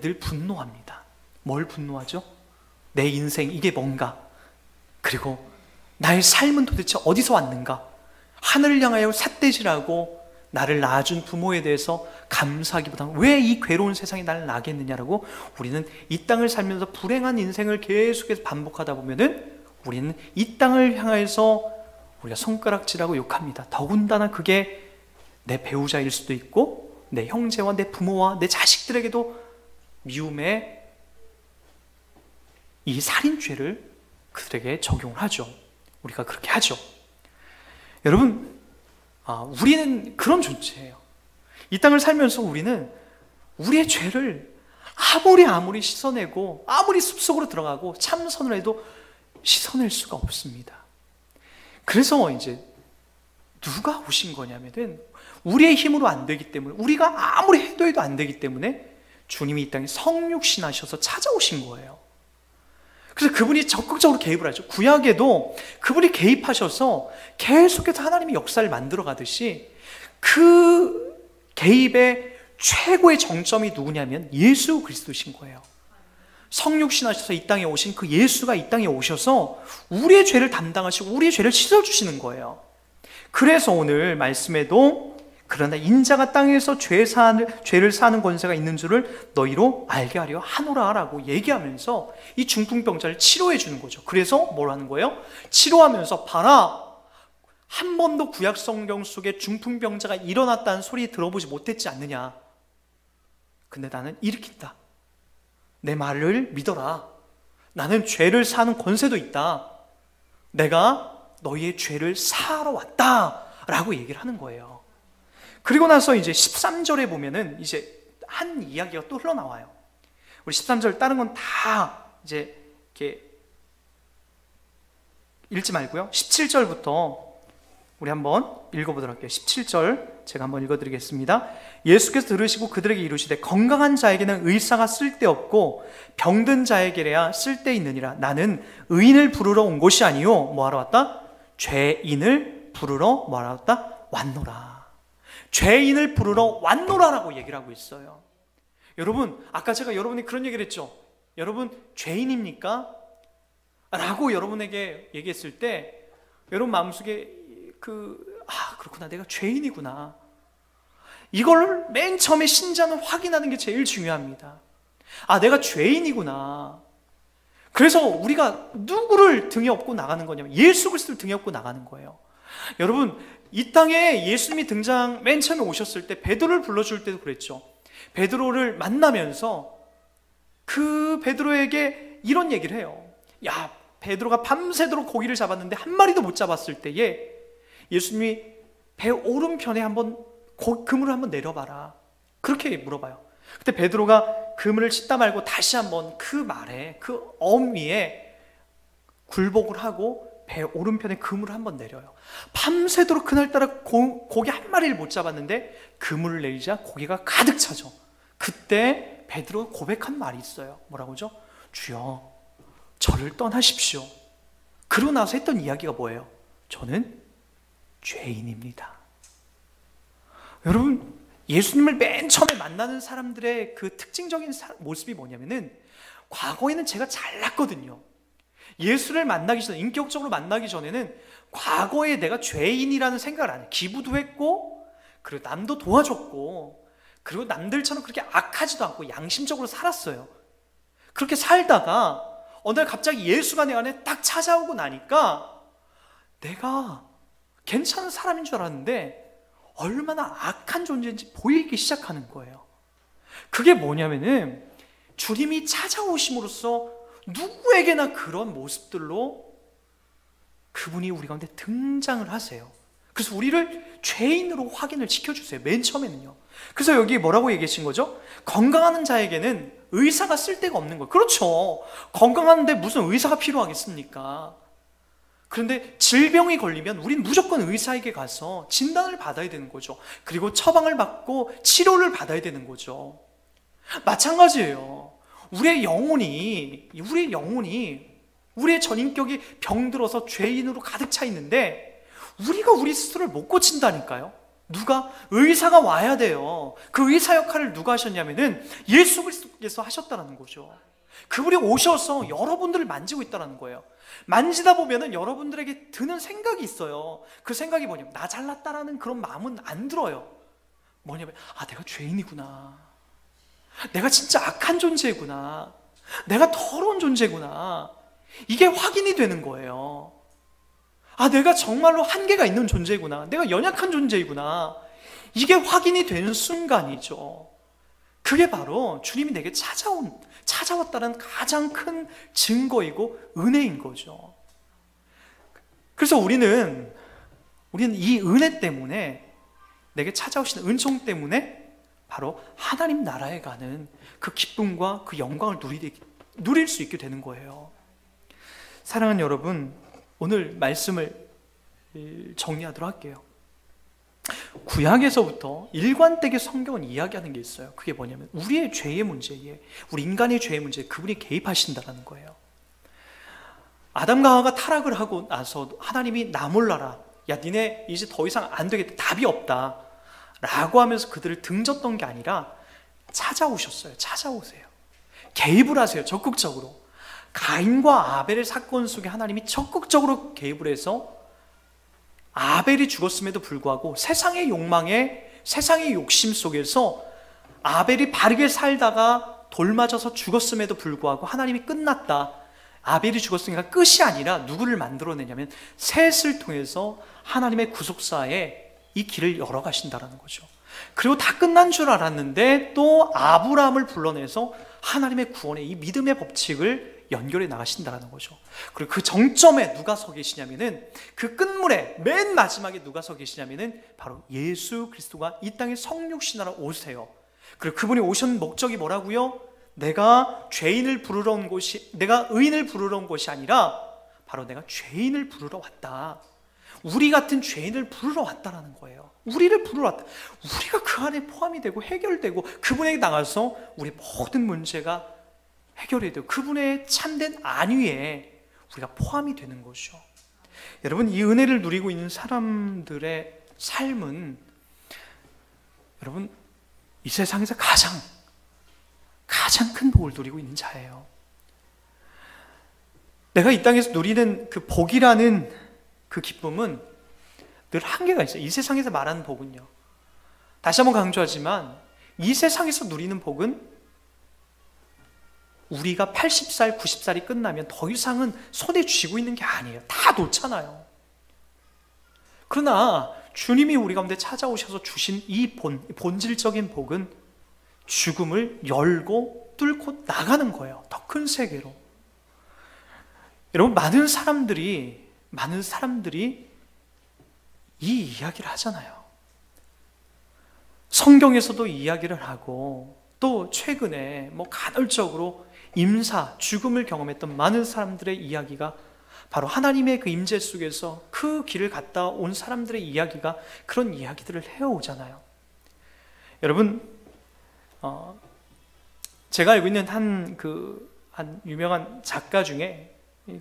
늘 분노합니다. 뭘 분노하죠? 내 인생 이게 뭔가, 그리고 나의 삶은 도대체 어디서 왔는가, 하늘을 향하여 삿대질하고 나를 낳아준 부모에 대해서 감사하기보다는 왜 이 괴로운 세상에 나를 낳게 했느냐라고 우리는 이 땅을 살면서 불행한 인생을 계속해서 반복하다 보면은 우리는 이 땅을 향해서 우리가 손가락질하고 욕합니다. 더군다나 그게 내 배우자일 수도 있고 내 형제와 내 부모와 내 자식들에게도 미움의 이 살인죄를 그들에게 적용을 하죠. 우리가 그렇게 하죠. 여러분, 우리는 그런 존재예요. 이 땅을 살면서 우리는 우리의 죄를 아무리 씻어내고 아무리 숲속으로 들어가고 참선을 해도 씻어낼 수가 없습니다. 그래서 이제 누가 오신 거냐면은 우리의 힘으로 안 되기 때문에, 우리가 아무리 해도 안 되기 때문에 주님이 이 땅에 성육신하셔서 찾아오신 거예요. 그래서 그분이 적극적으로 개입을 하죠. 구약에도 그분이 개입하셔서 계속해서 하나님의 역사를 만들어 가듯이 그 개입의 최고의 정점이 누구냐면 예수 그리스도신 거예요. 성육신하셔서 이 땅에 오신 그 예수가 이 땅에 오셔서 우리의 죄를 담당하시고 우리의 죄를 씻어주시는 거예요. 그래서 오늘 말씀에도 그러나 인자가 땅에서 죄를 사는 권세가 있는 줄을 너희로 알게 하려 하노라 라고 얘기하면서 이 중풍병자를 치료해 주는 거죠. 그래서 뭘 하는 거예요? 치료하면서 봐라, 한 번도 구약 성경 속에 중풍병자가 일어났다는 소리 들어보지 못했지 않느냐. 근데 나는 일으킨다. 내 말을 믿어라. 나는 죄를 사는 권세도 있다. 내가 너희의 죄를 사러 왔다 라고 얘기를 하는 거예요. 그리고 나서 이제 13절에 보면은 이제 한 이야기가 또 흘러나와요. 우리 13절 다른 건 다 이제 이렇게 읽지 말고요. 17절부터 우리 한번 읽어보도록 할게요. 17절 제가 한번 읽어드리겠습니다. 예수께서 들으시고 그들에게 이르시되 건강한 자에게는 의사가 쓸데없고 병든 자에게야 쓸데있느니라. 나는 의인을 부르러 온 것이 아니요 뭐하러 왔다? 죄인을 부르러 뭐하러 왔다? 왔노라. 죄인을 부르러 왔노라라고 얘기를 하고 있어요. 여러분, 아까 제가 여러분이 그런 얘기를 했죠. 여러분 죄인입니까? 라고 여러분에게 얘기했을 때 여러분 마음속에 그렇구나, 내가 죄인이구나, 이걸 맨 처음에 신자는 확인하는 게 제일 중요합니다. 내가 죄인이구나. 그래서 우리가 누구를 등에 업고 나가는 거냐면 예수 그리스도를 등에 업고 나가는 거예요. 여러분, 이 땅에 예수님이 등장 맨 처음에 오셨을 때 베드로를 불러줄 때도 그랬죠. 베드로를 만나면서 그 베드로에게 이런 얘기를 해요. 야, 베드로가 밤새도록 고기를 잡았는데 한 마리도 못 잡았을 때에 예수님이 배 오른편에 한번 그물을 한번 내려봐라, 그렇게 물어봐요. 그때 베드로가 그물을 씻다 말고 다시 한번 그 말에, 그 어미에 굴복을 하고 배 오른편에 그물을 한번 내려요. 밤새도록 그날따라 고기 한 마리를 못 잡았는데 그물을 내리자 고기가 가득 차죠. 그때 베드로가 고백한 말이 있어요. 뭐라고 하죠? 주여, 저를 떠나십시오. 그러고 나서 했던 이야기가 뭐예요? 저는 죄인입니다. 여러분, 예수님을 맨 처음에 만나는 사람들의 그 특징적인 모습이 뭐냐면은, 과거에는 제가 잘났거든요. 예수를 만나기 전에, 인격적으로 만나기 전에는 과거에 내가 죄인이라는 생각을 안 해요. 기부도 했고, 그리고 남도 도와줬고, 그리고 남들처럼 그렇게 악하지도 않고 양심적으로 살았어요. 그렇게 살다가 어느 날 갑자기 예수가 내 안에 딱 찾아오고 나니까 내가 괜찮은 사람인 줄 알았는데 얼마나 악한 존재인지 보이기 시작하는 거예요. 그게 뭐냐면은 주님이 찾아오심으로써 누구에게나 그런 모습들로 그분이 우리 가운데 등장을 하세요. 그래서 우리를 죄인으로 확인을 시켜주세요. 맨 처음에는요. 그래서 여기 뭐라고 얘기하신 거죠? 건강한 자에게는 의사가 쓸데가 없는 거예요. 그렇죠. 건강한데 무슨 의사가 필요하겠습니까? 그런데 질병이 걸리면 우린 무조건 의사에게 가서 진단을 받아야 되는 거죠. 그리고 처방을 받고 치료를 받아야 되는 거죠. 마찬가지예요. 우리의 영혼이 우리의 전인격이 병들어서 죄인으로 가득 차 있는데 우리가 우리 스스로를 못 고친다니까요. 누가? 의사가 와야 돼요. 그 의사 역할을 누가 하셨냐면은 예수 그리스도께서 하셨다는 거죠. 그분이 오셔서 여러분들을 만지고 있다는 거예요. 만지다 보면은 여러분들에게 드는 생각이 있어요. 그 생각이 뭐냐면 나 잘났다라는 그런 마음은 안 들어요. 뭐냐면 내가 죄인이구나, 내가 진짜 악한 존재구나, 내가 더러운 존재구나, 이게 확인이 되는 거예요. 내가 정말로 한계가 있는 존재구나, 내가 연약한 존재이구나, 이게 확인이 되는 순간이죠. 그게 바로 주님이 내게 찾아왔다는 가장 큰 증거이고 은혜인 거죠. 그래서 우리는 이 은혜 때문에, 내게 찾아오시는 은총 때문에 바로 하나님 나라에 가는 그 기쁨과 그 영광을 누릴 수 있게 되는 거예요. 사랑하는 여러분, 오늘 말씀을 정리하도록 할게요. 구약에서부터 일관되게 성경은 이야기하는 게 있어요. 그게 뭐냐면 우리의 죄의 문제에, 우리 인간의 죄의 문제에 그분이 개입하신다는 거예요. 아담과 하와가 타락을 하고 나서 하나님이 나 몰라라, 야 니네 이제 더 이상 안 되겠다, 답이 없다 라고 하면서 그들을 등졌던 게 아니라 찾아오셨어요. 찾아오세요. 개입을 하세요. 적극적으로. 가인과 아벨의 사건 속에 하나님이 적극적으로 개입을 해서 아벨이 죽었음에도 불구하고 세상의 욕망에, 세상의 욕심 속에서 아벨이 바르게 살다가 돌 맞아서 죽었음에도 불구하고 하나님이 끝났다, 아벨이 죽었으니까 끝이 아니라 누구를 만들어내냐면 셋을 통해서 하나님의 구속사에 이 길을 열어가신다는 거죠. 그리고 다 끝난 줄 알았는데 또 아브라함을 불러내서 하나님의 구원의 이 믿음의 법칙을 연결해 나가신다는 거죠. 그리고 그 정점에 누가 서 계시냐면은, 그 끝물에 맨 마지막에 누가 서 계시냐면은 바로 예수 그리스도가 이 땅에 성육신하러 오세요. 그리고 그분이 오신 목적이 뭐라고요? 내가 죄인을 부르러 온 곳이, 내가 의인을 부르러 온 곳이 아니라 바로 내가 죄인을 부르러 왔다. 우리 같은 죄인을 부르러 왔다라는 거예요. 우리를 부르러 왔다. 우리가 그 안에 포함이 되고 해결되고 그분에게 나가서 우리 모든 문제가 해결이 되고 그분의 참된 안위에 우리가 포함이 되는 거죠. 여러분, 이 은혜를 누리고 있는 사람들의 삶은 여러분 이 세상에서 가장 큰 복을 누리고 있는 자예요. 내가 이 땅에서 누리는 그 복이라는 그 기쁨은 늘 한계가 있어요. 이 세상에서 말하는 복은요, 다시 한번 강조하지만 이 세상에서 누리는 복은 우리가 80살, 90살이 끝나면 더 이상은 손에 쥐고 있는 게 아니에요. 다 놓잖아요. 그러나 주님이 우리 가운데 찾아오셔서 주신 이 본질적인 복은 죽음을 열고 뚫고 나가는 거예요. 더 큰 세계로. 여러분, 많은 사람들이 이 이야기를 하잖아요. 성경에서도 이야기를 하고, 또 최근에 간헐적으로 죽음을 경험했던 많은 사람들의 이야기가 바로 하나님의 그 임재 속에서 그 길을 갔다 온 사람들의 이야기가 그런 이야기들을 해오잖아요. 여러분, 제가 알고 있는 한 유명한 작가 중에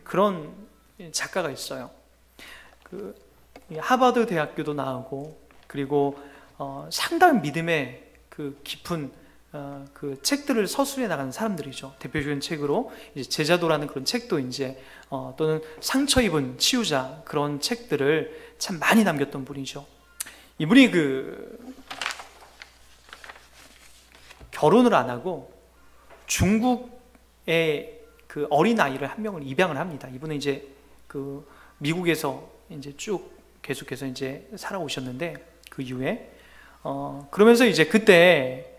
그런 작가가 있어요. 하버드 대학교도 나오고, 그리고 상당한 믿음의 그 깊은 그 책들을 서술해 나가는 사람들이죠. 대표적인 책으로 이제 제자도라는 그런 책도 또는 상처 입은 치유자, 그런 책들을 참 많이 남겼던 분이죠. 이분이 결혼을 안 하고 중국의 그 어린 아이를 한 명을 입양을 합니다. 이분은 미국에서 쭉 계속해서 살아오셨는데, 그 이후에 그러면서 그때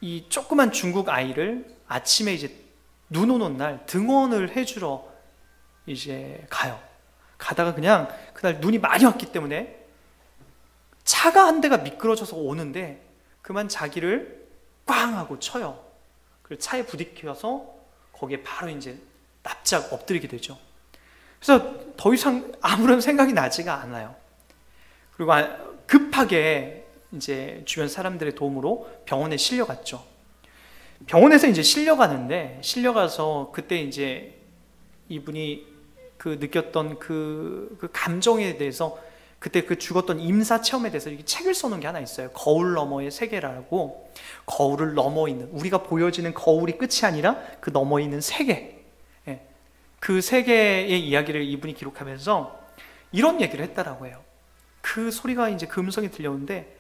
이 조그만 중국 아이를 아침에 눈 오는 날 등원을 해주러 가요. 가다가 그냥 그날 눈이 많이 왔기 때문에 차가 한 대가 미끄러져서 오는데 그만 자기를 꽝 하고 쳐요. 그리고 차에 부딪혀서 거기에 바로 납작 엎드리게 되죠. 그래서 더 이상 아무런 생각이 나지가 않아요. 그리고 급하게 주변 사람들의 도움으로 병원에 실려갔죠. 병원에서 실려가서 그때 이분이 느꼈던 그 감정에 대해서, 그때 죽었던 임사 체험에 대해서 책을 써놓은 게 하나 있어요. 거울 너머의 세계라고. 거울을 넘어 있는, 우리가 보여지는 거울이 끝이 아니라 그 너머에 있는 세계, 그 세계의 이야기를 이분이 기록하면서 이런 얘기를 했다라고 해요. 그 소리가 그 음성이 들려오는데,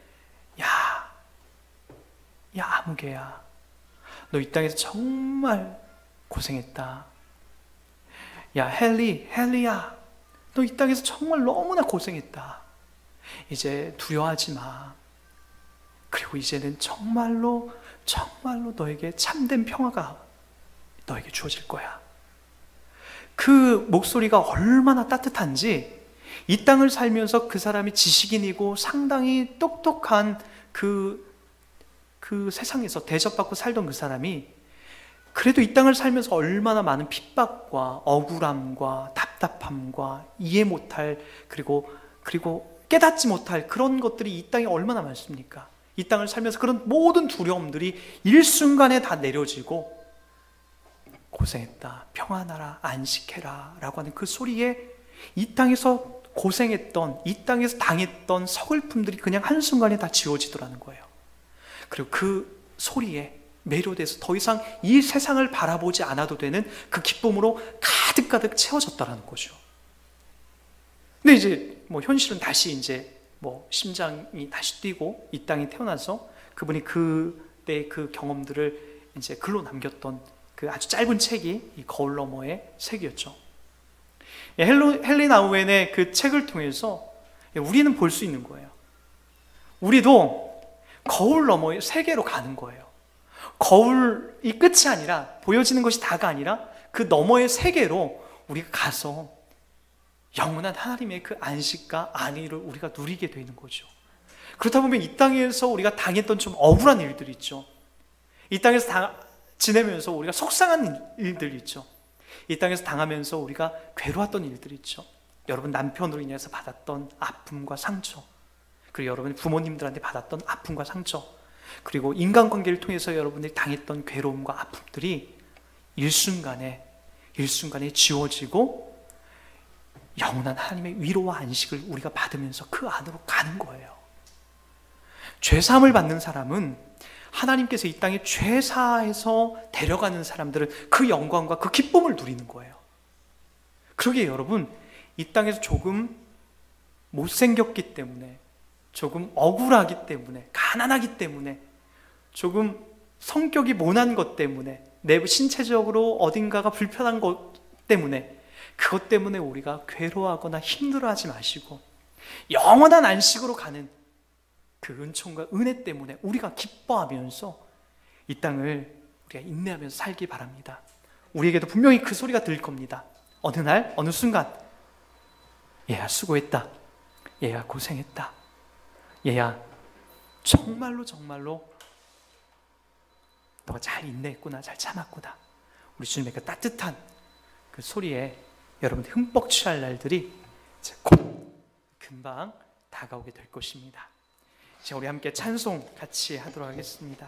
야 아무개야, 너 이 땅에서 정말 고생했다. 야 헨리야, 너 이 땅에서 정말 너무나 고생했다. 이제 두려워하지 마. 그리고 이제는 정말로 너에게 참된 평화가 너에게 주어질 거야. 그 목소리가 얼마나 따뜻한지, 이 땅을 살면서 그 사람이 지식인이고 상당히 똑똑한 그 세상에서 대접받고 살던 그 사람이 그래도 이 땅을 살면서 얼마나 많은 핍박과 억울함과 답답함과 이해 못할, 그리고 깨닫지 못할 그런 것들이 이 땅에 얼마나 많습니까? 이 땅을 살면서 그런 모든 두려움들이 일순간에 다 내려지고, 고생했다, 평안하라, 안식해라 라고 하는 그 소리에 이 땅에서 고생했던, 이 땅에서 당했던 서글픔들이 그냥 한순간에 다 지워지더라는 거예요. 그리고 그 소리에 매료돼서 더 이상 이 세상을 바라보지 않아도 되는 그 기쁨으로 가득가득 채워졌다는 거죠. 근데 현실은 다시 심장이 다시 뛰고 이 땅에 태어나서 그분이 그때 그 경험들을 글로 남겼던 그 아주 짧은 책이 이 거울 너머의 색이었죠. 헨리 나우엔의 그 책을 통해서 우리는 볼 수 있는 거예요. 우리도 거울 너머의 세계로 가는 거예요. 거울이 끝이 아니라, 보여지는 것이 다가 아니라 그 너머의 세계로 우리가 가서 영원한 하나님의 그 안식과 안위를 우리가 누리게 되는 거죠. 그렇다 보면 이 땅에서 우리가 당했던 좀 억울한 일들이 있죠. 이 땅에서 지내면서 우리가 속상한 일들이 있죠. 이 땅에서 당하면서 우리가 괴로웠던 일들이 있죠. 여러분 남편으로 인해서 받았던 아픔과 상처, 그리고 여러분 부모님들한테 받았던 아픔과 상처, 그리고 인간관계를 통해서 여러분들이 당했던 괴로움과 아픔들이 일순간에 지워지고 영원한 하나님의 위로와 안식을 우리가 받으면서 그 안으로 가는 거예요. 죄사함을 받는 사람은 하나님께서 이 땅에 죄사해서 데려가는 사람들은 그 영광과 그 기쁨을 누리는 거예요. 그러기에 여러분, 이 땅에서 조금 못생겼기 때문에, 조금 억울하기 때문에, 가난하기 때문에, 조금 성격이 모난 것 때문에, 내부 신체적으로 어딘가가 불편한 것 때문에, 그것 때문에 우리가 괴로워하거나 힘들어하지 마시고 영원한 안식으로 가는 그 은총과 은혜 때문에 우리가 기뻐하면서 이 땅을 우리가 인내하면서 살기 바랍니다. 우리에게도 분명히 그 소리가 들릴 겁니다. 어느 날, 어느 순간, 얘야 수고했다, 얘야 고생했다, 얘야 정말로 너가 잘 인내했구나, 잘 참았구나. 우리 주님의 그 따뜻한 그 소리에 여러분 흠뻑 취할 날들이 곧 금방 다가오게 될 것입니다. 자, 우리 함께 찬송 같이 하도록 하겠습니다.